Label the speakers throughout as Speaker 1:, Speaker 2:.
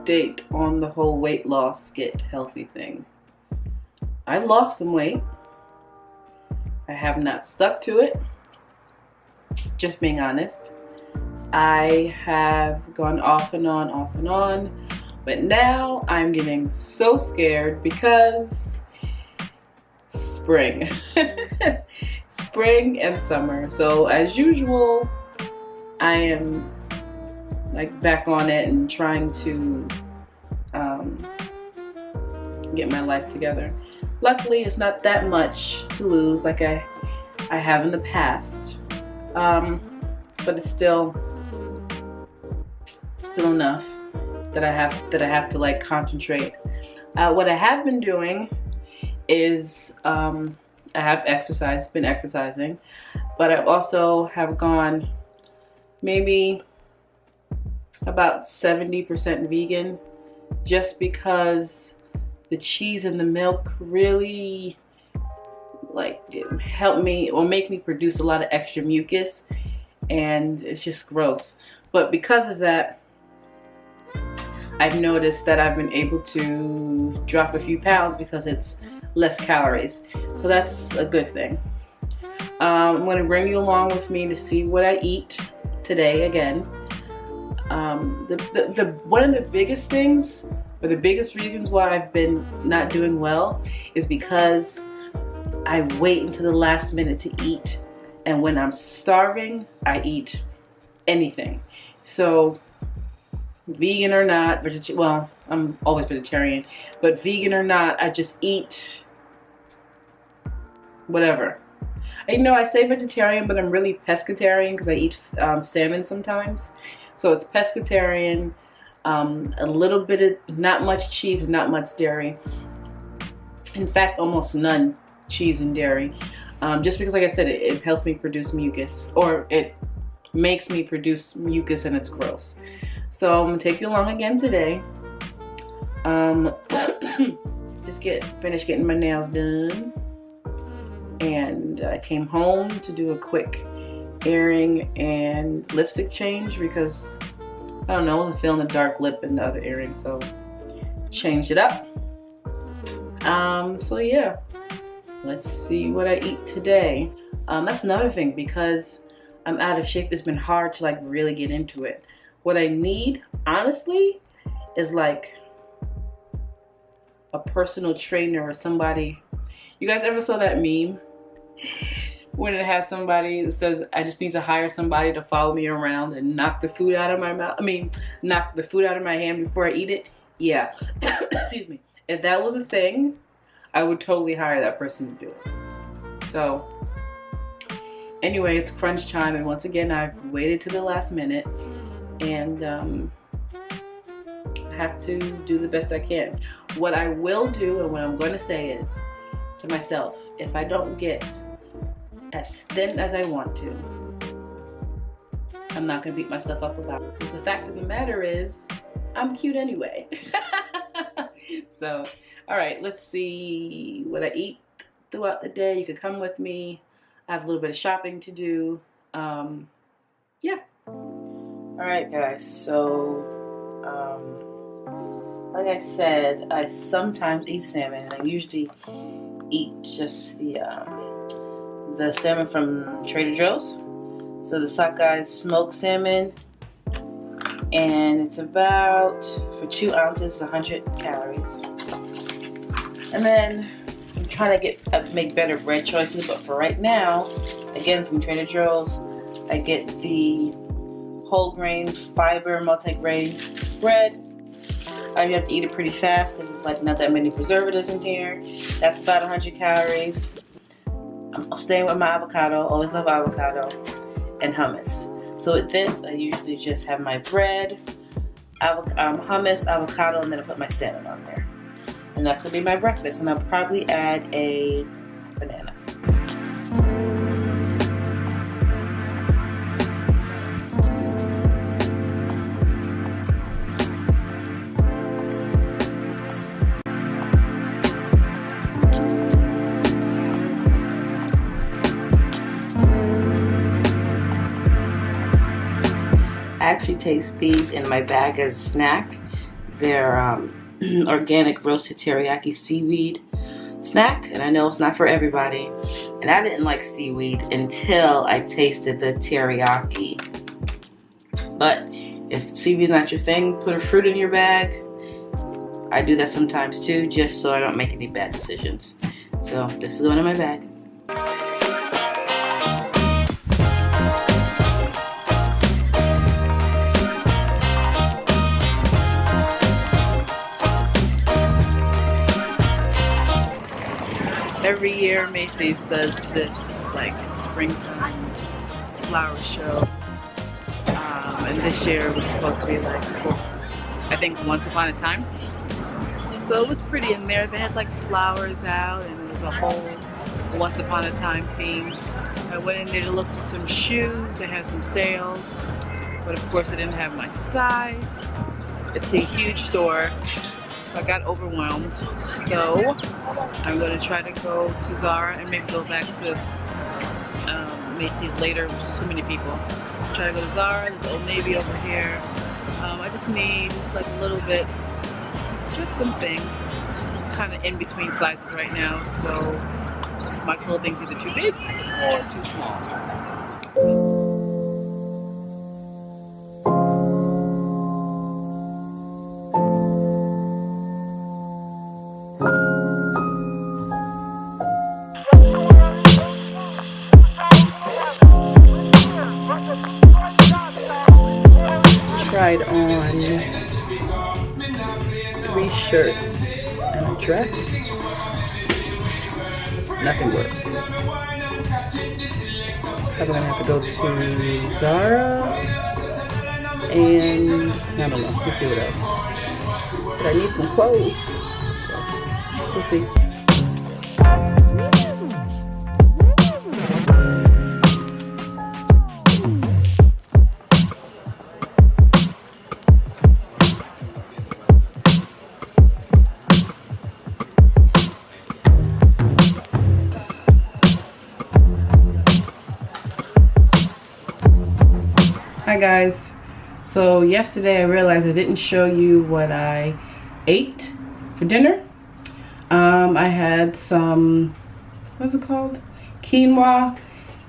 Speaker 1: update on the whole weight loss, get healthy thing. I lost some weight. I have not stuck to it. Just being honest. I have gone off and on, but now I'm getting so scared because spring. Spring and summer. So as usual, I am like back on it and trying to get my life together. Luckily, it's not that much to lose like I have in the past, but it's still enough that I have to like concentrate. What I have been doing is I have been exercising, but I also have gone maybe about 70% vegan, just because the cheese and the milk really like help me or make me produce a lot of extra mucus, and it's just gross. But because of that, I've noticed that I've been able to drop a few pounds because it's less calories. So that's a good thing. I'm going to bring you along with me to see what I eat today again. One of the biggest things, or the biggest reasons why I've been not doing well, is because I wait until the last minute to eat. And when I'm starving, I eat anything. So vegan or not, well, I'm always vegetarian, but vegan or not, I just eat whatever. I say vegetarian, but I'm really pescatarian because I eat salmon sometimes. So it's pescatarian, a little bit of, not much cheese and not much dairy. In fact, almost none cheese and dairy. Just because, like I said, it helps me produce mucus, or it makes me produce mucus, and it's gross. So I'm gonna take you along again today. Just finished getting my nails done, and I came home to do a quick earring and lipstick change because I don't know, I wasn't feeling the dark lip in the other earring, so changed it up. So yeah, let's see what I eat today. That's another thing, because I'm out of shape. It's been hard to like really get into it. What I need, honestly, is like a personal trainer or somebody. You guys ever saw that meme when it has somebody that says, I just need to hire somebody to follow me around and knock the food out of my mouth? Knock the food out of my hand before I eat it? Yeah. Excuse me. If that was a thing, I would totally hire that person to do it. So anyway, it's crunch time, and once again, I've waited to the last minute, and I have to do the best I can. What I will do, and what I'm going to say is to myself, if I don't get as thin as I want to, I'm not going to beat myself up about it. Because the fact of the matter is, I'm cute anyway. So, alright, let's see what I eat throughout the day. You could come with me. I have a little bit of shopping to do. Yeah. Alright guys, so like I said, I sometimes eat salmon, and I usually eat just the salmon from Trader Joe's. So the Sockeye smoked salmon, and it's about, for 2 ounces, 100 calories. And then I'm trying to make better bread choices, but for right now, again from Trader Joe's, I get the whole grain fiber multi-grain bread. You have to eat it pretty fast because it's like not that many preservatives in here. That's about 100 calories. I'm staying with my avocado, always love avocado, and hummus. So with this, I usually just have my bread, hummus, avocado, and then I put my salmon on there. And that's gonna be my breakfast, and I'll probably add a banana. I actually taste these in my bag as a snack. their organic roasted teriyaki seaweed snack, and I know it's not for everybody, and I didn't like seaweed until I tasted the teriyaki. But if seaweed's not your thing, put a fruit in your bag. I do that sometimes too, just so I don't make any bad decisions. So this is going in my bag. Every year Macy's does this like springtime flower show, and this year was supposed to be like, I think, Once Upon a Time. So it was pretty in there. They had like flowers out, and it was a whole Once Upon a Time theme. I went in there to look for some shoes. They had some sales, but of course I didn't have my size. It's a huge store, so I got overwhelmed. So I'm going to try to go to Zara and maybe go back to Macy's later. There's so many people. Try to go to Zara. There's Old Navy over here. I just need like a little bit, just some things, kind of in between sizes right now. So my clothing's either too big or too small. Tried on 3 shirts and a dress. Nothing worked. Probably gonna have to go to Zara and I don't know, we'll see what else. But I need some clothes, so we'll see. Hi guys, so yesterday I realized I didn't show you what I ate for dinner. I had some, what's it called? Quinoa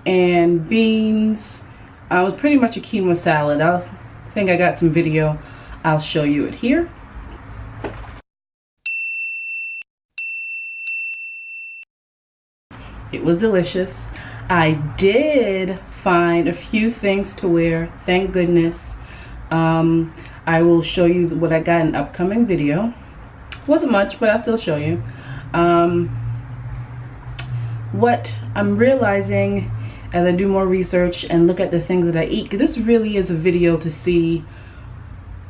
Speaker 1: and beans. It was pretty much a quinoa salad. I think I got some video. I'll show you it here. It was delicious. I did find a few things to wear, thank goodness. I will show you what I got in an upcoming video. Wasn't much, but I'll still show you. What I'm realizing as I do more research and look at the things that I eat, because this really is a video to see,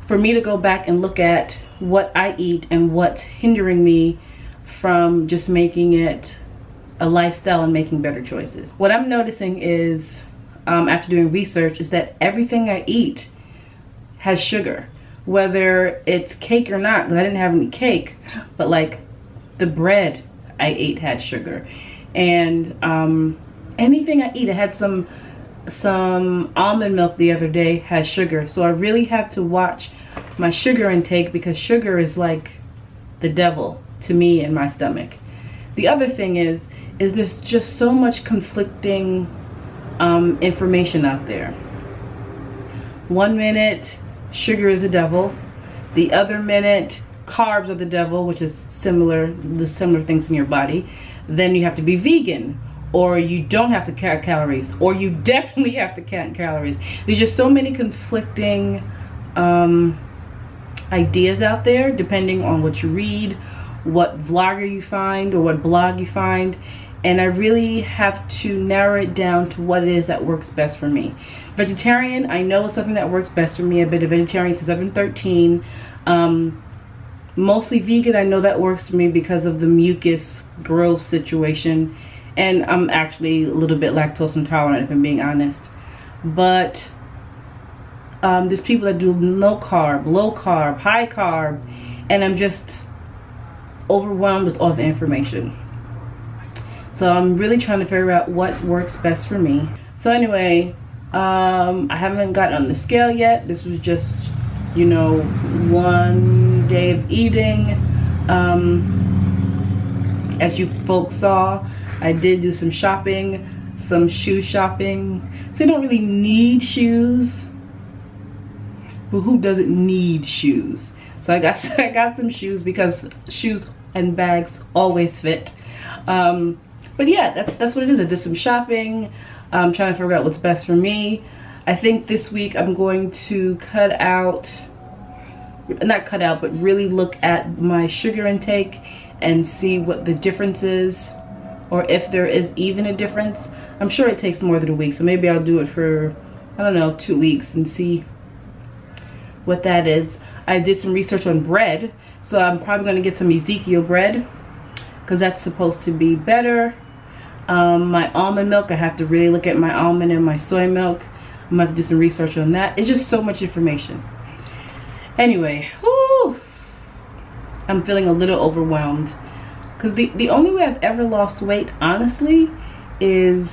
Speaker 1: for me to go back and look at what I eat and what's hindering me from just making it a lifestyle and making better choices. What I'm noticing is, after doing research, is that everything I eat has sugar, whether it's cake or not, because I didn't have any cake, but like the bread I ate had sugar, and anything I eat, I had some almond milk the other day has sugar. So I really have to watch my sugar intake, because sugar is like the devil to me in my stomach. The other thing is there's just so much conflicting information out there. One minute sugar is the devil, the other minute carbs are the devil, which is the similar things in your body. Then you have to be vegan, or you don't have to count calories, or you definitely have to count calories. There's just so many conflicting ideas out there, depending on what you read, what vlogger you find, or what blog you find. And I really have to narrow it down to what it is that works best for me. Vegetarian, I know is something that works best for me. I've been a vegetarian since I've been 13. Mostly vegan, I know that works for me because of the mucus growth situation. And I'm actually a little bit lactose intolerant, if I'm being honest. But there's people that do no carb, low carb, high carb, and I'm just overwhelmed with all the information. So I'm really trying to figure out what works best for me. So anyway, I haven't gotten on the scale yet. This was just you know, 1 day of eating. As you folks saw, I did do some shopping, some shoe shopping. So you don't really need shoes, but who doesn't need shoes? So I got some shoes because shoes and bags always fit. But yeah, that's what it is. I did some shopping. I'm trying to figure out what's best for me. I think this week I'm going to but really look at my sugar intake and see what the difference is, or if there is even a difference. I'm sure it takes more than a week, so maybe I'll do it for, I don't know, 2 weeks and see what that is. I did some research on bread, so I'm probably going to get some Ezekiel bread because that's supposed to be better. My almond milk, I have to really look at my almond and my soy milk. I'm going to have to do some research on that. It's just so much information. Anyway, whoo, I'm feeling a little overwhelmed because the only way I've ever lost weight, honestly, is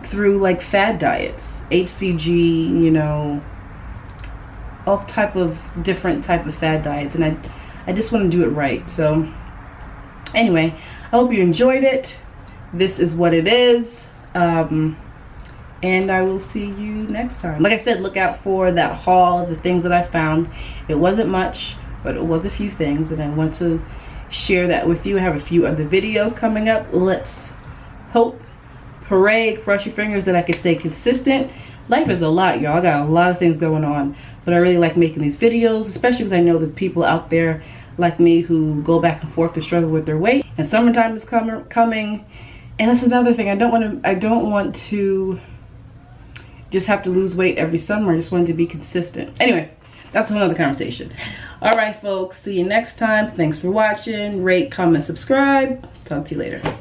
Speaker 1: through like fad diets, HCG, you know, all different type of fad diets, and I just want to do it right. So anyway, I hope you enjoyed it. This is what it is, and I will see you next time. Like I said, look out for that haul of the things that I found. It wasn't much, but it was a few things, and I want to share that with you. I have a few other videos coming up. Let's hope, pray, cross your fingers that I can stay consistent. Life is a lot, y'all. I got a lot of things going on, but I really like making these videos, especially because I know there's people out there like me who go back and forth to struggle with their weight. And summertime is coming, and that's another thing. I don't want to just have to lose weight every summer. I just want to be consistent. Anyway, that's another conversation. All right, folks. See you next time. Thanks for watching. Rate, comment, subscribe. Talk to you later.